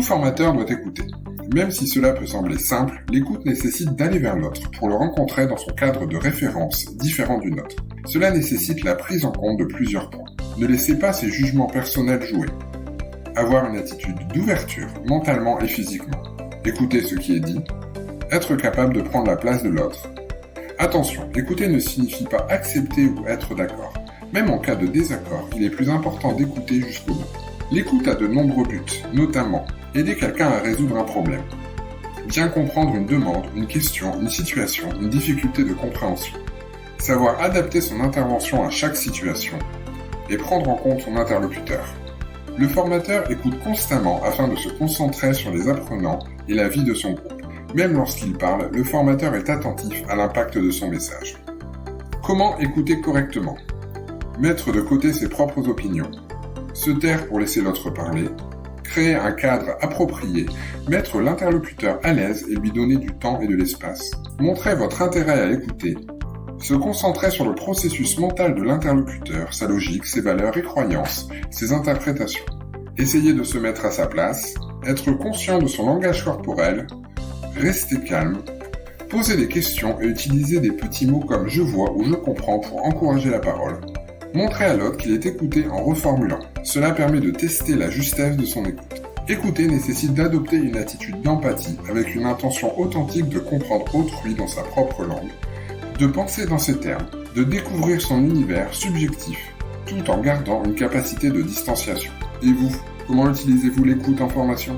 formateur doit écouter. Même si cela peut sembler simple, l'écoute nécessite d'aller vers l'autre pour le rencontrer dans son cadre de référence différent du nôtre. Cela nécessite la prise en compte de plusieurs points. Ne laissez pas ses jugements personnels jouer. Avoir une attitude d'ouverture, mentalement et physiquement. Écouter ce qui est dit. Être capable de prendre la place de l'autre. Attention, écouter ne signifie pas accepter ou être d'accord. Même en cas de désaccord, il est plus important d'écouter jusqu'au bout. L'écoute a de nombreux buts, notamment aider quelqu'un à résoudre un problème, bien comprendre une demande, une question, une situation, une difficulté de compréhension, savoir adapter son intervention à chaque situation et prendre en compte son interlocuteur. Le formateur écoute constamment afin de se concentrer sur les apprenants et la vie de son groupe. Même lorsqu'il parle, le formateur est attentif à l'impact de son message. Comment écouter correctement ? Mettre de côté ses propres opinions, se taire pour laisser l'autre parler, créer un cadre approprié, mettre l'interlocuteur à l'aise et lui donner du temps et de l'espace, montrer votre intérêt à l'écouter, se concentrer sur le processus mental de l'interlocuteur, sa logique, ses valeurs et croyances, ses interprétations, essayer de se mettre à sa place, être conscient de son langage corporel, rester calme, poser des questions et utiliser des petits mots comme « je vois » ou « je comprends » pour encourager la parole. Montrer à l'autre qu'il est écouté en reformulant. Cela permet de tester la justesse de son écoute. Écouter nécessite d'adopter une attitude d'empathie avec une intention authentique de comprendre autrui dans sa propre langue, de penser dans ses termes, de découvrir son univers subjectif, tout en gardant une capacité de distanciation. Et vous, comment utilisez-vous l'écoute en formation ?